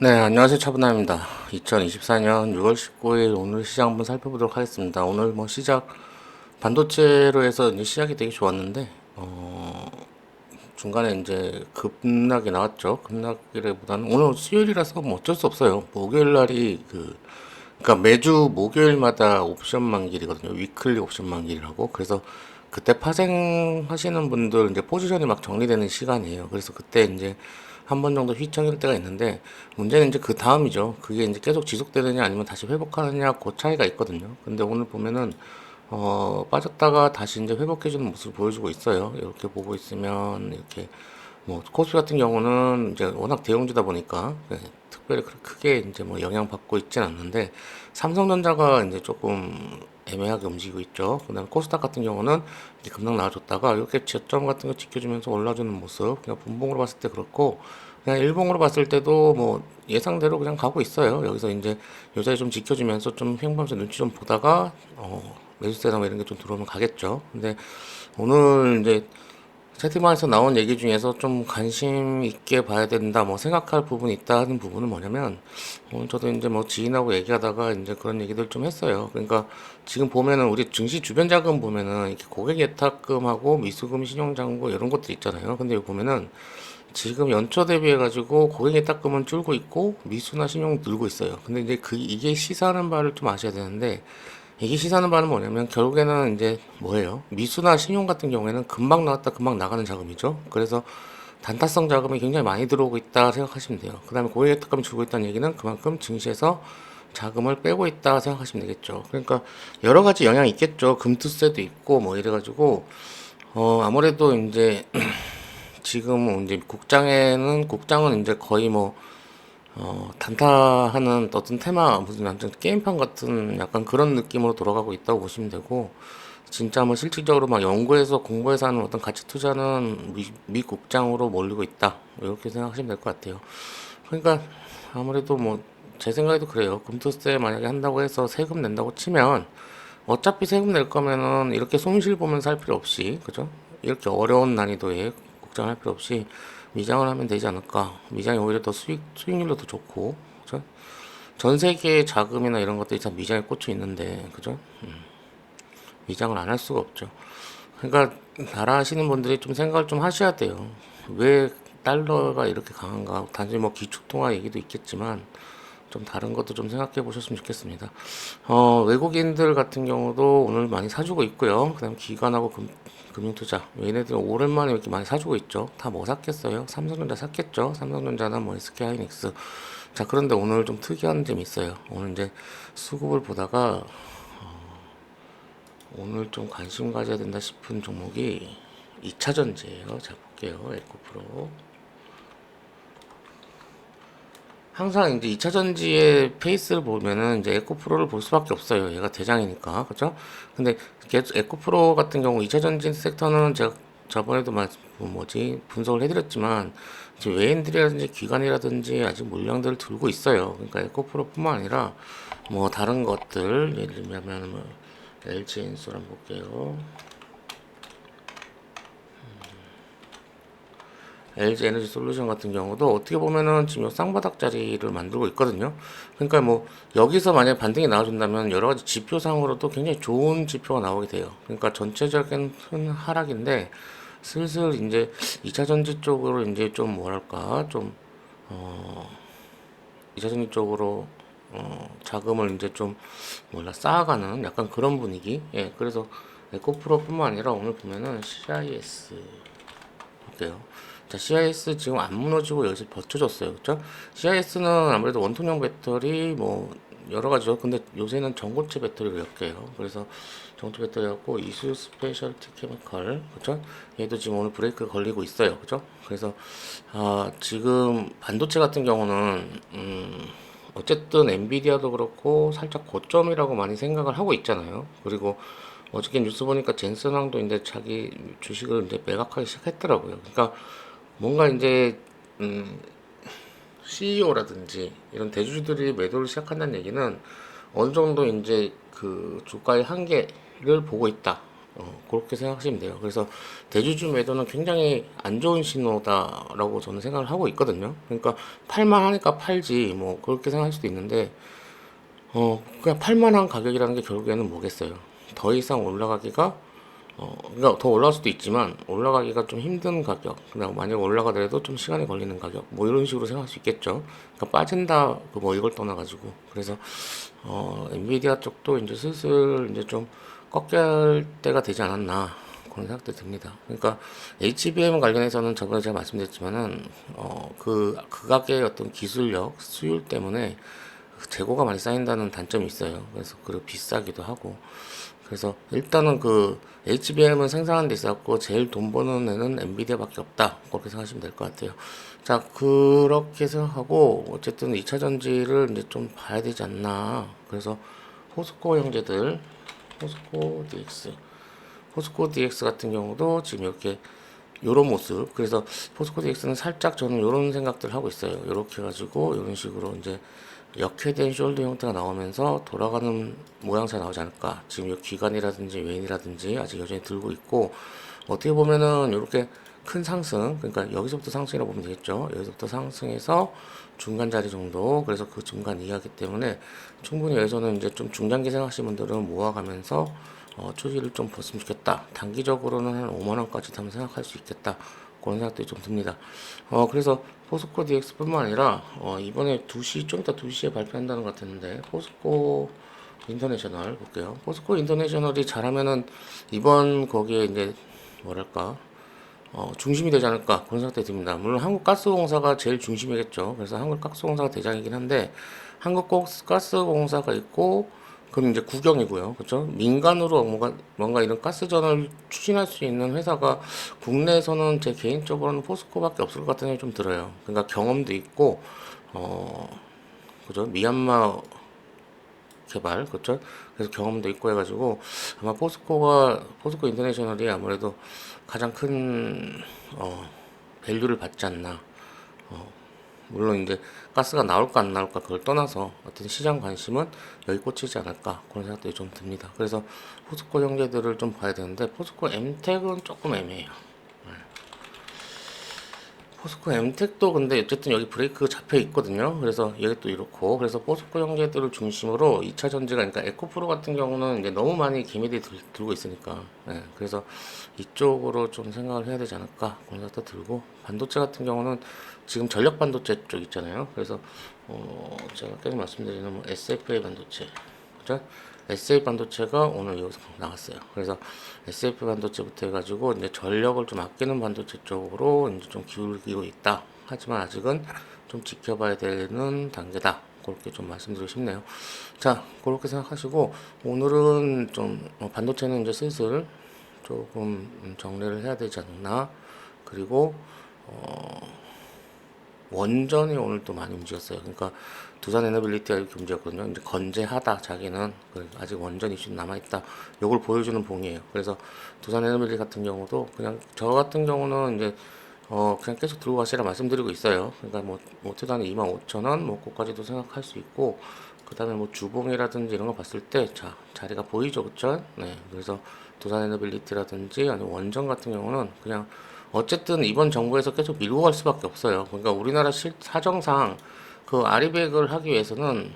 네, 안녕하세요. 차분함입니다. 2024년 6월 19일 오늘 시장 한번 살펴보도록 하겠습니다. 오늘 뭐 시작 반도체로 해서 이제 시작이 되게 좋았는데 중간에 이제 급락이 나왔죠. 급락이라기보다는 오늘 수요일이라서 뭐 어쩔 수 없어요. 목요일 날이 그러니까 매주 목요일마다 옵션 만길이거든요. 위클리 옵션 만길이라고. 그래서 그때 파생하시는 분들 이제 포지션이 막 정리되는 시간이에요. 그래서 그때 이제 한 번 정도 휘청일 때가 있는데 문제는 이제 그 다음이죠. 그게 이제 계속 지속되느냐 아니면 다시 회복하느냐 그 차이가 있거든요. 근데 오늘 보면은 빠졌다가 다시 이제 회복해주는 모습을 보여주고 있어요. 이렇게 보고 있으면 이렇게 뭐 코스피 같은 경우는 이제 워낙 대형주다 보니까 특별히 그렇게 크게 이제 뭐 영향 받고 있진 않는데 삼성전자가 이제 조금 애매하게 움직이고 있죠. 그다음에 코스닥 같은 경우는 이제 급락 나와줬다가 이렇게 저점 같은 거 지켜주면서 올라주는 모습 그냥 분봉으로 봤을 때 그렇고 그냥 일봉으로 봤을 때도 뭐 예상대로 그냥 가고 있어요. 여기서 이제 요 자리 좀 지켜주면서 좀 횡보하면서 눈치 좀 보다가 매수세나 뭐 이런 게 좀 들어오면 가겠죠. 근데 오늘 이제 채팅방에서 나온 얘기 중에서 좀 관심 있게 봐야 된다, 뭐 생각할 부분이 있다 하는 부분은 뭐냐면, 오늘 저도 이제 뭐 지인하고 얘기하다가 이제 그런 얘기들 좀 했어요. 그러니까 지금 보면은 우리 증시 주변 자금 보면은 이렇게 고객 예탁금하고 미수금, 신용잔고 이런 것들 있잖아요. 근데 여기 보면은 지금 연초 대비해 가지고 고객 예탁금은 줄고 있고 미수나 신용 늘고 있어요. 근데 이제 이게 시사하는 바를 좀 아셔야 되는데 이게 시사하는 바는 뭐냐면 결국에는 이제 뭐예요? 미수나 신용 같은 경우에는 금방 나왔다 금방 나가는 자금이죠. 그래서 단타성 자금이 굉장히 많이 들어오고 있다 생각하시면 돼요. 그 다음에 고객 예탁금이 줄고 있다는 얘기는 그만큼 증시에서 자금을 빼고 있다 생각하시면 되겠죠. 그러니까 여러 가지 영향이 있겠죠. 금투세도 있고 뭐 이래가지고 아무래도 이제 지금 이제 국장은 이제 거의 뭐 단타하는 어떤 테마, 무슨 완전 게임판 같은 약간 그런 느낌으로 돌아가고 있다고 보시면 되고, 진짜 뭐 실질적으로 막 연구해서 공부해서 하는 어떤 가치 투자는 미국장으로 몰리고 있다. 이렇게 생각하시면 될 것 같아요. 그러니까 아무래도 뭐 제 생각에도 그래요. 금투세 만약에 한다고 해서 세금 낸다고 치면 어차피 세금 낼 거면은 이렇게 손실 보면서 할 필요 없이, 그죠? 이렇게 어려운 난이도의 국장할 필요 없이 미장을 하면 되지 않을까. 미장이 오히려 더 수익률도 더 좋고, 그죠? 전 세계의 자금이나 이런 것들이 다 미장에 꽂혀 있는데, 그죠? 미장을 안 할 수가 없죠. 그러니까 나라 하시는 분들이 좀 생각을 좀 하셔야 돼요. 왜 달러가 이렇게 강한가? 단지 뭐 기축통화 얘기도 있겠지만 좀 다른 것도 좀 생각해 보셨으면 좋겠습니다. 외국인들 같은 경우도 오늘 많이 사주고 있고요. 그다음 기관하고 금융투자 얘네들 오랜만에 이렇게 많이 사주고 있죠. 다 뭐 샀겠어요? 삼성전자 샀겠죠. 삼성전자나 뭐 SK하이닉스. 자, 그런데 오늘 좀 특이한 점이 있어요. 오늘 이제 수급을 보다가 오늘 좀 관심 가져야 된다 싶은 종목이 2차전지예요. 자, 볼게요. 에코프로. 항상 이제 2차전지의 페이스를 보면은 이제 에코프로를 볼 수밖에 없어요. 얘가 대장이니까. 그죠? 근데 에코프로 같은 경우 2차전지 섹터는 제가 저번에도 분석을 해드렸지만 지금 외인들이라든지 기관이라든지 아직 물량들을 들고 있어요. 그러니까 에코프로뿐만 아니라 뭐 다른 것들 예를 들면 뭐 LG엔솔 한번 볼게요. LG 에너지 솔루션 같은 경우도 어떻게 보면은 지금 쌍바닥 자리를 만들고 있거든요. 그러니까 뭐 여기서 만약 반등이 나와준다면 여러 가지 지표상으로도 굉장히 좋은 지표가 나오게 돼요. 그러니까 전체적인 큰 하락인데 슬슬 이제 2차 전지 쪽으로 이제 좀 뭐랄까 좀 2차 전지 쪽으로 자금을 이제 좀 쌓아가는 약간 그런 분위기. 예, 그래서 에코프로뿐만 아니라 오늘 보면은 CIS 볼게요. 자, CIS 지금 안 무너지고 여기서 버텨줬어요. 그쵸? CIS는 아무래도 원통형 배터리, 뭐, 여러 가지죠. 근데 요새는 전고체 배터리를 엮여요. 그래서 전고체 배터리 갖고 이수 스페셜티 케미컬, 그쵸? 얘도 지금 오늘 브레이크 걸리고 있어요. 그쵸? 그래서, 지금 반도체 같은 경우는, 어쨌든 엔비디아도 그렇고 살짝 고점이라고 많이 생각을 하고 있잖아요. 그리고 어저께 뉴스 보니까 젠슨왕도 이제 자기 주식을 이제 매각하기 시작했더라고요. 그러니까 뭔가 이제 CEO라든지 이런 대주주들이 매도를 시작한다는 얘기는 어느 정도 이제 그 주가의 한계를 보고 있다. 그렇게 생각하시면 돼요. 그래서 대주주 매도는 굉장히 안 좋은 신호다라고 저는 생각을 하고 있거든요. 그러니까 팔만 하니까 팔지 뭐 그렇게 생각할 수도 있는데 그냥 팔만한 가격이라는 게 결국에는 뭐겠어요. 더 이상 올라가기가 그러니까 더 올라갈 수도 있지만 올라가기가 좀 힘든 가격, 그냥 만약 올라가더라도 좀 시간이 걸리는 가격, 뭐 이런 식으로 생각할 수 있겠죠. 그러니까 빠진다, 그 뭐 이걸 떠나가지고 그래서 엔비디아 쪽도 이제 슬슬 이제 좀 꺾일 때가 되지 않았나 그런 생각도 듭니다. 그러니까 HBM 관련해서는 저번에 제가 말씀드렸지만은 그 극악의 어떤 기술력, 수율 때문에 재고가 많이 쌓인다는 단점이 있어요. 그래서 그리고 비싸기도 하고. 그래서 일단은 그 HBM은 생산하는 데 있었고 제일 돈 버는 애는 엔비디아밖에 없다. 그렇게 생각하시면 될 것 같아요. 자, 그렇게 생각하고 어쨌든 2차 전지를 이제 좀 봐야 되지 않나. 그래서 포스코 형제들, 포스코 DX, 포스코 DX 같은 경우도 지금 이렇게 요런 모습. 그래서 포스코 DX는 살짝 저는 요런 생각들 하고 있어요. 요렇게 해가지고 요런 식으로 이제 역회된 숄더 형태가 나오면서 돌아가는 모양새가 나오지 않을까. 지금 이 기관이라든지 웨인이라든지 아직 여전히 들고 있고, 어떻게 보면은 이렇게 큰 상승, 그러니까 여기서부터 상승이라고 보면 되겠죠. 여기서부터 상승해서 중간 자리 정도, 그래서 그 중간 이하기 때문에 충분히 여기서는 이제 좀 중장기 생각하시는 분들은 모아가면서 초지를 좀 봤으면 좋겠다. 단기적으로는 한 5만원까지 한번 생각할 수 있겠다. 그런 생각도 좀 듭니다. 그래서 포스코 DX뿐만 아니라 이번에 2시 좀 이따 2시에 발표한다는 것 같았는데 포스코 인터내셔널 볼게요. 포스코 인터내셔널이 잘하면은 이번 거기에 이제 뭐랄까 중심이 되지 않을까 그런 생각이 듭니다. 물론 한국가스공사가 제일 중심이겠죠. 그래서 한국가스공사가 대장이긴 한데 한국가스공사가 있고 그럼 이제 국영이고요. 그렇죠? 민간으로 뭔가 이런 가스전을 추진할 수 있는 회사가 국내에서는 제 개인적으로는 포스코밖에 없을 것 같은 생각이 좀 들어요. 그러니까 경험도 있고 어 그죠? 미얀마 개발, 그렇죠? 그래서 경험도 있고 해가지고 아마 포스코 인터내셔널이 아무래도 가장 큰 밸류를 받지 않나. 물론 이제 가스가 나올까 안 나올까 그걸 떠나서 어떤 시장 관심은 여기 꽂히지 않을까 그런 생각도 좀 듭니다. 그래서 포스코 형제들을 좀 봐야 되는데 포스코 엠텍은 조금 애매해요. 포스코 엠텍도 근데 어쨌든 여기 브레이크 잡혀 있거든요. 그래서 여기 또 이렇고 그래서 포스코 형제들을 중심으로 2차 전지가 그러니까 에코프로 같은 경우는 이제 너무 많이 기미들이 들고 있으니까 그래서 이쪽으로 좀 생각을 해야 되지 않을까 그런 생각도 들고 반도체 같은 경우는 지금 전력 반도체 쪽 있잖아요. 그래서 제가 계속 말씀드리는 뭐 SFA 반도체 그죠? SA 반도체가 오늘 여기서 나왔어요. 그래서 SF 반도체부터 해가지고 이제 전력을 좀 아끼는 반도체 쪽으로 이제 좀 기울기고 있다. 하지만 아직은 좀 지켜봐야 되는 단계다. 그렇게 좀 말씀드리고 싶네요. 자, 그렇게 생각하시고 오늘은 좀 반도체는 이제 슬슬 조금 정리를 해야 되지 않나. 그리고 원전이 오늘 또 많이 움직였어요. 그러니까 두산 에너빌리티가 이렇게 움직였거든요. 이제 건재하다, 자기는 아직 원전 이슈 남아있다. 요걸 보여주는 봉이에요. 그래서 두산 에너빌리티 같은 경우도 그냥 저 같은 경우는 이제 그냥 계속 들고 가시라 말씀드리고 있어요. 그러니까 뭐 모트단이 25,000원 뭐 그까지도 생각할 수 있고 그 다음에 뭐 주봉이라든지 이런 거 봤을 때 자리가 보이죠, 그쵸? 네, 그래서 두산 에너빌리티라든지 아니면 원전 같은 경우는 그냥 어쨌든 이번 정부에서 계속 밀고 갈 수밖에 없어요. 그러니까 우리나라 사정상 그 아리백을 하기 위해서는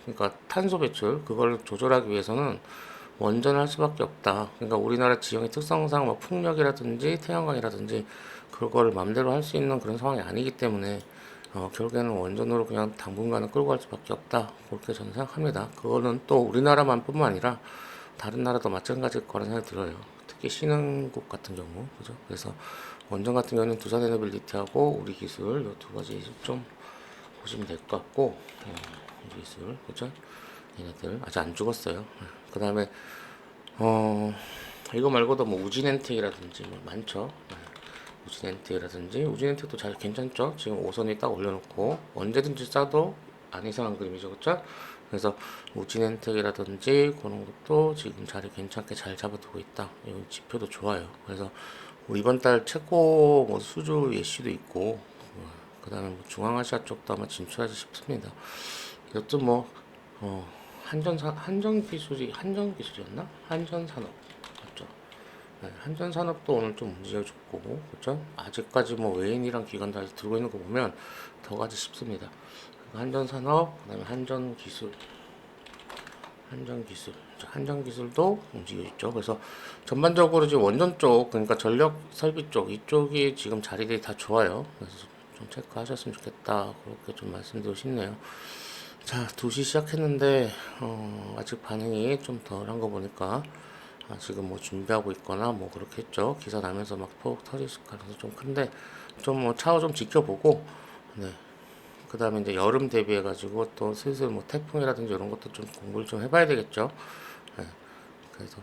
그러니까 탄소 배출 그걸 조절하기 위해서는 원전을 할 수밖에 없다. 그러니까 우리나라 지형의 특성상 뭐 풍력이라든지 태양광이라든지 그걸 맘대로 할 수 있는 그런 상황이 아니기 때문에 결국에는 원전으로 그냥 당분간은 끌고 갈 수밖에 없다. 그렇게 저는 생각합니다. 그거는 또 우리나라만 뿐만 아니라 다른 나라도 마찬가지일 거라는 생각이 들어요. 특히 신흥국 같은 경우, 그죠? 그래서 원전 같은 경우는 두산 에너빌리티하고 우리 기술 이 두 가지 좀 보시면 될 것 같고, 우리 기술, 그죠? 얘네들 아직 안 죽었어요. 그 다음에 이거 말고도 뭐 우진엔텍이라든지 뭐 많죠. 우진엔텍이라든지 우진엔텍도 잘 괜찮죠. 지금 5선이 딱 올려놓고 언제든지 싸도 안 이상한 그림이죠, 그렇죠? 그래서 우진엔텍이라든지 그런 것도 지금 자리 괜찮게 잘 잡아두고 있다. 이건 지표도 좋아요. 그래서 뭐 이번 달 최고 뭐 수주 예시도 있고 그 다음에 뭐 중앙아시아 쪽도 아마 진출하지 싶습니다. 여튼 뭐 한전기술이었나? 한전산업 맞죠? 네, 한전산업도 오늘 좀 움직여줬고, 그죠? 아직까지 뭐 외인이랑 기관 다 들고 있는 거 보면 더 가지 싶습니다. 한전산업, 그다음에 한전기술도 움직여 있죠. 그래서 전반적으로 지금 원전 쪽, 그러니까 전력 설비 쪽 이쪽이 지금 자리들이 다 좋아요. 그래서 좀 체크하셨으면 좋겠다. 그렇게 좀 말씀드리고 싶네요. 자, 2시 시작했는데 아직 반응이 좀 덜한 거 보니까 지금 뭐 준비하고 있거나 뭐 그렇게 했죠. 기사 나면서 막 폭 터질 가능성이 좀 큰데 좀 뭐 차후 좀 지켜보고, 네. 그 다음에 이제 여름 대비해가지고 또 슬슬 뭐 태풍이라든지 이런 것도 좀 공부를 좀 해봐야 되겠죠. 네. 그래서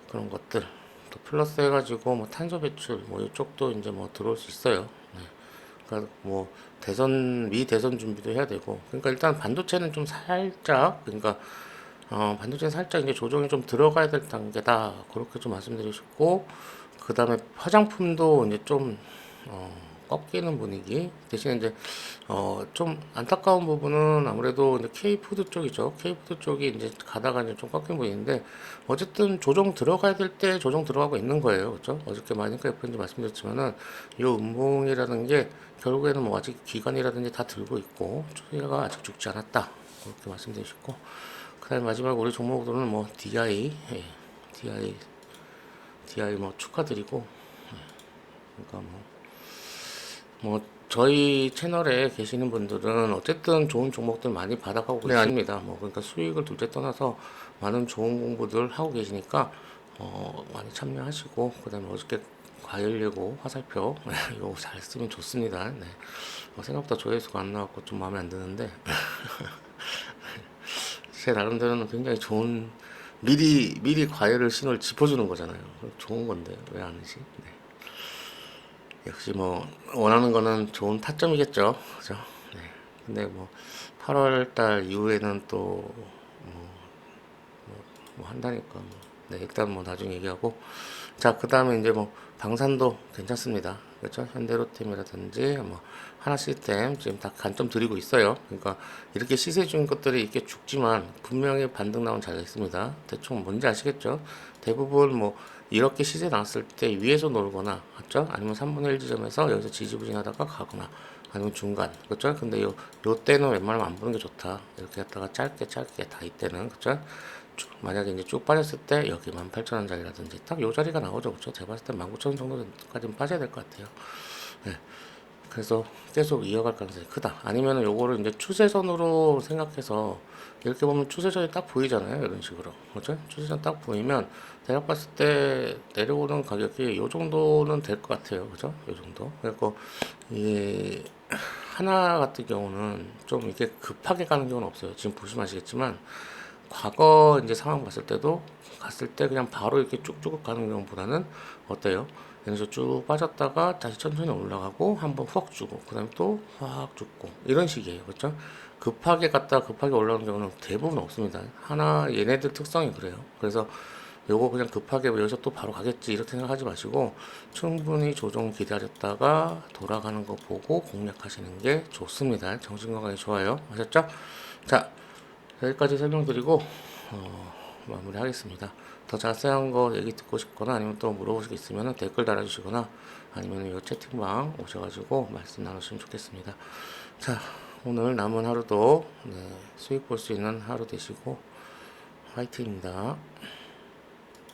그런 것들 또 플러스 해가지고 뭐 탄소 배출 뭐 이쪽도 이제 뭐 들어올 수 있어요. 네. 그러니까 뭐 미 대선 준비도 해야 되고, 그러니까 일단 반도체는 좀 살짝, 그러니까 반도체는 살짝 이제 조정이 좀 들어가야 될 단계다, 그렇게 좀 말씀드리고 싶고, 그 다음에 화장품도 이제 좀 꺾이는 분위기 대신에 이제 좀 안타까운 부분은 아무래도 이제 K푸드 쪽이죠. K푸드 쪽이 이제 가다가 이제 좀 꺾인 분위기인데, 어쨌든 조정 들어가야 될 때 조정 들어가고 있는 거예요. 그렇죠? 어저께 마이크래프트 말씀드렸지만은 이 음봉이라는 게 결국에는 뭐 아직 기관이라든지 다 들고 있고 추세가 아직 죽지 않았다, 그렇게 말씀드리고 싶고, 그다음에 마지막 우리 종목으로는 뭐 DI, DI 뭐 축하드리고, 그러니까 뭐 저희 채널에 계시는 분들은 어쨌든 좋은 종목들 많이 받아가고 계십니다. 뭐 그러니까 수익을 둘째 떠나서 많은 좋은 공부들 하고 계시니까 많이 참여하시고, 그다음에 어저께 과열예고 화살표 이거 잘 쓰면 좋습니다. 네. 생각보다 조회수가 안 나왔고 좀 마음에 안 드는데 제 나름대로는 굉장히 좋은, 미리 과열을 신호를 짚어주는 거잖아요. 좋은 건데 왜 안 하지? 네. 역시 뭐 원하는 거는 좋은 타점이겠죠, 그죠? 네. 근데 뭐 8월 달 이후에는 또 뭐 한다니까 뭐. 네, 일단 뭐 나중에 얘기하고, 자, 그 다음에 이제 뭐 방산도 괜찮습니다. 그렇죠? 현대로템이라든지 뭐 하나 시스템 지금 다 간점 드리고 있어요. 그러니까 이렇게 시세 중인 것들이 이렇게 죽지만 분명히 반등 나온 자리가 있습니다. 대충 뭔지 아시겠죠? 대부분 뭐 이렇게 시세 나왔을 때 위에서 놀거나, 맞죠? 아니면 3분의 1 지점에서 여기서 지지부진하다가 가거나, 아니면 중간, 그렇죠? 근데 요 때는 웬만하면 안 보는 게 좋다. 이렇게 했다가 짧게 다 이때는, 그렇죠? 만약에 이제 쭉 빠졌을 때 여기 18,000원 자리라든지 딱 요 자리가 나오죠. 그렇죠? 제가 봤을 때 19,000원 정도까지는 빠져야 될 것 같아요. 네. 그래서 계속 이어갈 가능성이 크다. 아니면은 요거를 이제 추세선으로 생각해서, 이렇게 보면 추세선이 딱 보이잖아요. 이런 식으로. 그렇죠? 추세선 딱 보이면 대략 봤을 때 내려오는 가격이 요 정도는 될 것 같아요. 그죠? 요 정도. 그래서 이 하나 같은 경우는 좀 이렇게 급하게 가는 경우는 없어요. 지금 보시면 아시겠지만 과거 이제 상황 갔을 때 그냥 바로 이렇게 쭉쭉 가는 경우보다는 어때요? 여기서 쭉 빠졌다가 다시 천천히 올라가고 한번 훅 주고 그다음에 또 확 죽고 이런 식이에요. 그렇죠? 급하게 갔다 급하게 올라오는 경우는 대부분 없습니다. 하나 얘네들 특성이 그래요. 그래서 요거 그냥 급하게 여기서 또 바로 가겠지 이렇게 생각하지 마시고, 충분히 조정 기다렸다가 돌아가는 거 보고 공략하시는 게 좋습니다. 정신 건강에 좋아요. 아셨죠? 자, 여기까지 설명드리고 마무리하겠습니다. 더 자세한 거 얘기 듣고 싶거나 아니면 또 물어보실 게 있으면 댓글 달아주시거나 아니면 이 채팅방 오셔가지고 말씀 나누시면 좋겠습니다. 자, 오늘 남은 하루도 수익 볼 수 있는 하루 되시고 화이팅입니다.